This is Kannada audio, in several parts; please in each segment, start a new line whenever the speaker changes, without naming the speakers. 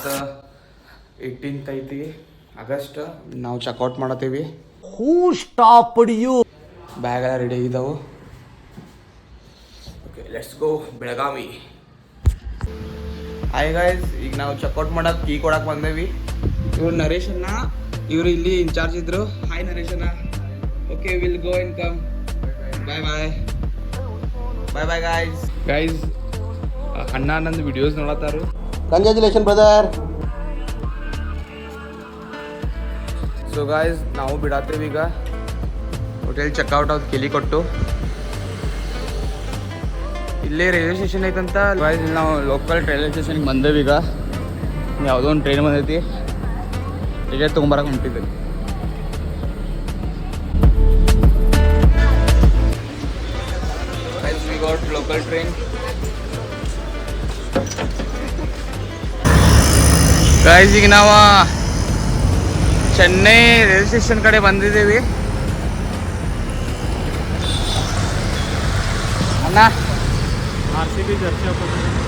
ಇವತ್ತು 18th ಐತಿ ಆಗಸ್ಟ್. ನಾವು ಚೆಕ್ಔಟ್ ಮಾಡತ್ತೀವಿ.
Who stopped you?
ಬ್ಯಾಗ್ ಎಲ್ಲ ರೆಡಿ ಆಗಿದ್ದಾವೆ. Okay let's go Belagavi. Hi guys, ಈಗ ನಾವು ಚೆಕ್ಔಟ್ ಮಾಡಕ್ಕೆ ಕೀ ಕೊಡಕ್ಕೆ ಬಂದೇವಿ. ಇವ್ರು ನರೇಶನ್ನ, ಇವರು ಇಲ್ಲಿ ಇನ್ಚಾರ್ಜ್ ಇದ್ರು. ಹಾಯ್ ನರೇಶನ್ನ. Okay will go and come. Bye bye bye bye guys. ಅಣ್ಣ ನಂದು ವಿಡಿಯೋಸ್ ನೋಡತ್ತಾರು.
Congratulation brother.
ಸೊ ಗಾಯ್ಸ್, ನಾವು ಬಿಡತ್ತೇವೆ ಈಗ. ಹೋಟೆಲ್ ಚೆಕ್ಔಟ್ ಅವ್ರು ಕೇಳಿ ಕೊಟ್ಟು ಇಲ್ಲೇ ರೈಲ್ವೆ ಸ್ಟೇಷನ್ ಐತಂತ ಗಾಯ್ಸ್. ಇಲ್ಲಿ ನಾವು ಲೋಕಲ್ ರೈಲ್ವೆ ಸ್ಟೇಷನ್ಗೆ ಬಂದೇವಿ. ಈಗ ಯಾವುದೋ ಒಂದು ಟ್ರೈನ್ ಬಂದೈತಿ, ಟಿಕೆಟ್ ತೊಗೊಂಬರಕ್ಕೆ ಹೊಂಟಿದ್ದೆ. We got local train. Guys, ಈಗ ನಾವು ಚೆನ್ನೈ ರೈಲ್ವೆ ಸ್ಟೇಷನ್ ಕಡೆ ಬಂದಿದ್ದೀವಿ. ಅಣ್ಣ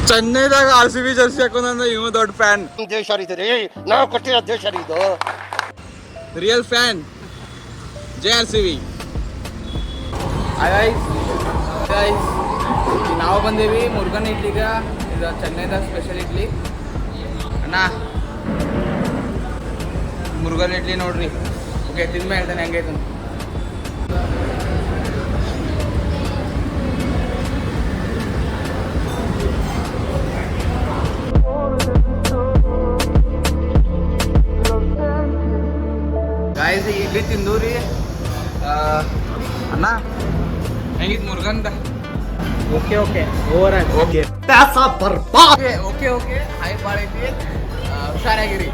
ಚೆನ್ನೈದಾಗ RCB ಜರ್ಸಿ ಹಾಕೊಂಡ ಇವ್ ದೊಡ್ಡ ಫ್ಯಾನ್.
ದೇಶ ರೀ ನಾವು ಕೊಟ್ಟಿರೋ ದೇಶ ಇದು.
Real fan. ಜೈ RCB. ಗೈಸ್, ನಾವು ಬಂದೇವಿ ಮುರುಗನ್ ಇಡ್ಲಿಗ. ಇದು ಚೆನ್ನೈದ ಸ್ಪೆಷಲ್ ಇಡ್ಲಿ. ಅಣ್ಣ ಮುರುಗನ್ ಇಡ್ಲಿ ನೋಡ್ರಿ. ಓಕೆ ತಿಂದ ಹೇಳ್ತಾನೆ ಹೆಂಗೈತೆ. ಗಾಯ್ಸ್, ಇಡ್ಲಿ ತಿಂದು ರೀ. ಅಣ್ಣ ಹೆಂಗಿತ್ತು ಮುರುಗನ್ದ?
ಓಕೆ ಓಕೆ ಓವರ್ ಓಕೆ ಪ್ಯಾಸಾ ಬರ್ಬಾದ್.
ಓಕೆ ಹೈ ಭಾಳ ಐತಿ. ಹುಷಾರಾಗಿರಿ.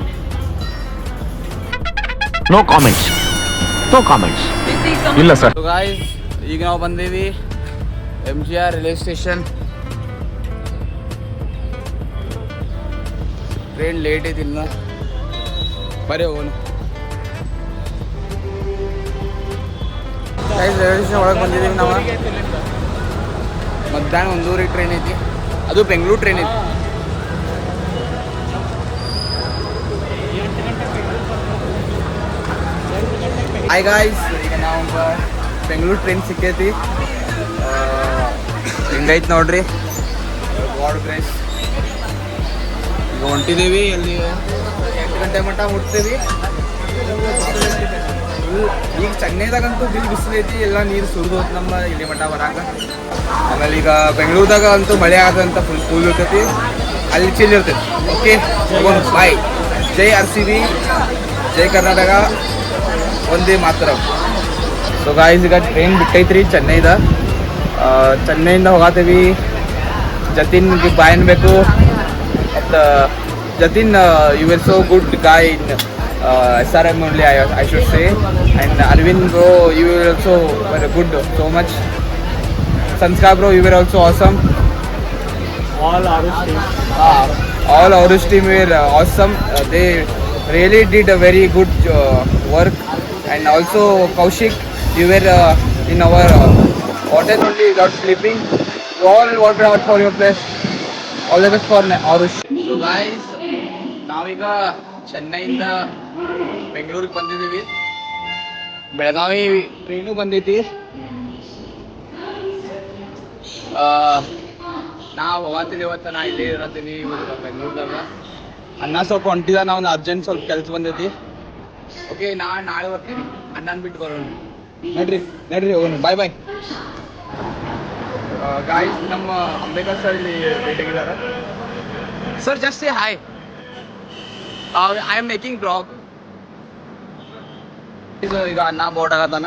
ನೋ ಕಾಮೆಂಟ್ಸ್ ಇಲ್ಲ ಸರ್.
ಗಾಯ್ಸ್, ಈಗ ನಾವು ಬಂದೇವಿ MGR railway station. Train late ಐತಿ ಇನ್ನು. ಬರೀ ಹೋಗೋಣ. ಗೈಸ್, ರೈಲ್ವೆ ಸ್ಟೇಷನ್ ಒಳಗೆ ಬಂದಿದ್ದೀವಿ ನಾವು. ಮಧ್ಯಾಹ್ನ 1:30 ಟ್ರೈನ್ ಐತಿ. ಅದು ಬೆಂಗಳೂರು ಟ್ರೈನ್ ಐತಿ. ಹಾಯ್ ಗಾಯ್ಸ್, ಈಗ ನಾವು ಬೆಂಗಳೂರು ಟ್ರೈನ್ ಸಿಕ್ಕೈತಿ. ಹಿಂಗೈತಿ ನೋಡ್ರಿ. God grace. ಈಗ ಹೊಂಟಿದ್ದೀವಿ. ಅಲ್ಲಿ 8 ಗಂಟೆ ಮಟ್ಟ ಮುಟ್ತೀವಿ. ಈಗ ಚೆನ್ನೈದಾಗಂತೂ ಬಿಸಿಲೈತಿ. ಎಲ್ಲ ನೀರು ಸುರಿದು ಹೋಗ್ತು ನಮ್ಮ ಇಲ್ಲಿ ಮಟ್ಟ ಬರಾಕ. ಆಮೇಲೆ ಈಗ ಬೆಂಗಳೂರದಾಗ ಅಂತೂ ಮಳೆ ಆಗದಂತ ಫುಲ್ ಇರ್ತೈತಿ. ಅಲ್ಲಿ ಚಿಲ್ ಇರ್ತೈತಿ. Okay bye. ಜೈ RCB, ಜೈ ಕರ್ನಾಟಕ, ಒಂದೇ ಮಾತ್ರ. ಸೊ ಗಾಯ್ಸ್, ಈಗ ಟ್ರೈನ್ ಬಿಟ್ಟೈತ್ರಿ ಚೆನ್ನೈದ. ಚೆನ್ನೈಯಿಂದ ಹೋಗತ್ತೀವಿ. ಜತಿನ್ಗೆ ಬಾಯ್ ಅನ್ಬೇಕು. ಮತ್ತು Jatin, you are so good guy in SRM only, I should say. And Arvind bro, you were also very good, so much. Sanskar bro, you were also awesome.
All Arush team.
All Arush team were awesome. They really did a very good work. And also Kaushik, you were in our hotel only without sleeping. You all worked out for your place. All the best for Arush. So guys, ನಾವೀಗ ಚೆನ್ನೈಯಿಂದ ಬೆಂಗಳೂರಿಗೆ ಬಂದಿದ್ದೀವಿ. ಬೆಳಗಾವಿ ಟ್ರೈನು ಬಂದೈತಿ. ನಾವು ಹೋಗ್ತೀವಿ ಇವತ್ತು. ನಾ ಇಲ್ಲೇ ಇರತ್ತೀನಿ ಇವತ್ತು ಬೆಂಗಳೂರದಾಗ. ಅಣ್ಣ ಸ್ವಲ್ಪ ಹೊಂಟಿದ. ನಾವು ಅರ್ಜೆಂಟ್ ಸ್ವಲ್ಪ ಕೆಲಸ ಬಂದೈತಿ. ಓಕೆ, ನಾಳೆ ಬರ್ತೀನಿ. ಅಣ್ಣನ ಬಿಟ್ಟು ಬರೋಣ. ನಡ್ರಿ ಹೋಗೋಣ. ಬಾಯ್. ಗಾಯ್ಸ್, ನಮ್ಮ ಅಂಬೇಕರ್ ಸರ್ ಇಲ್ಲಿ ಭೇಟಿಯಾಗಿದ್ದಾರೆ. Sir, just say hi. I am making vlog. ಈಗ ಅಣ್ಣ ಬೋಟ್ ಆಗತ್ತಾನ.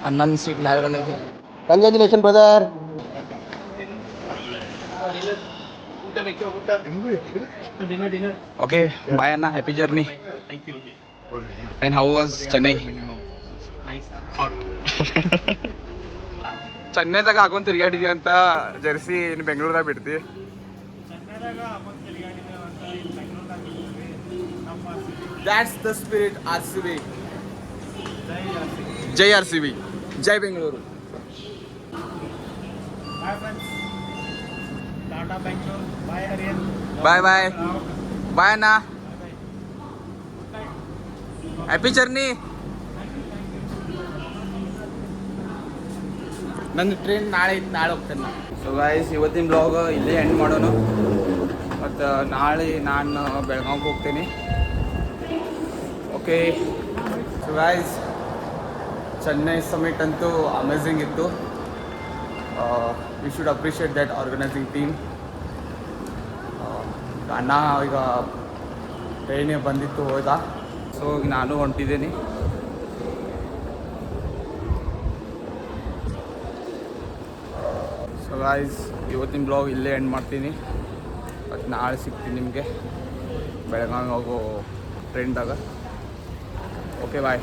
ಅಣ್ಣನ ಸೀಟ್ ಲಾಗ.
Congratulation brother.
Okay, bye Anna. Happy journey. Thank you. And how was Chennai? Nice. ಚೆನ್ನೈದಾಗ ಹಾಕೊಂಡು ತಿರ್ಗಾಡಿದ್ವಿ ಅಂತ ಜರ್ಸಿ ಇನ್ನು ಬೆಂಗಳೂರಾಗ ಬಿಡ್ತಿ.
ಆದಾಗ ಮತ್ತೆ ತಿರುಗಾಡಿದ್ದೇವೆ ಅಂತ ಇಲ್ಲಿ ಬೆಂಗಳೂರಾಗ ಇರ್ತೀವಿ. ನಮ್ಮ
that's the spirit R C B.
ಜೈ ಜಾಸ್ತಿ.
ಜೈ ಆರ್ ಸಿ ಬಿ, ಜೈ ಬೆಂಗಳೂರು.
ಬಾಯ್ ಫ್ರೆಂಡ್ಸ್, ಟಾಟಾ Bengaluru, bye Hariyan,
bye bye bye ಅಣ್ಣ, ಹ್ಯಾಪಿ ಜರ್ನಿ. ನಂದು ಟ್ರೈನ್ ನಾಳೆ ಇತ್ತು, ನಾಳೆ ಹೋಗ್ತೇನೆ ನಾನು. ಸೊ ಗೈಸ್, ಇವತ್ತಿನ ಬ್ಲಾಗ್ ಇಲ್ಲೇ ಎಂಡ್ ಮಾಡೋಣ. ಮತ್ತು ನಾಳೆ ನಾನು ಬೆಳಗಾವಿಗೆ ಹೋಗ್ತೀನಿ. Okay. So guys, Chennai summit ಅಂತೂ ಅಮೇಝಿಂಗ್ ಇತ್ತು. We should appreciate that organising team. ಅಣ್ಣ ಈಗ ಟ್ರೈನೇ ಬಂದಿತ್ತು, ಹೋದ. ಸೊ ಈಗ ನಾನು ಹೊಂಟಿದ್ದೀನಿ. ಸೊ ಗೈಸ್, ಇವತ್ತಿನ ಬ್ಲಾಗ್ ಇಲ್ಲೇ ಎಂಡ್ ಮಾಡ್ತೀನಿ. ಮತ್ತು ನಾಳೆ ಸಿಗ್ತೀನಿ ನಿಮಗೆ ಬೆಳಗಾವಿ ಹೋಗೋ ಟ್ರೈನ್ದಾಗ. Okay bye.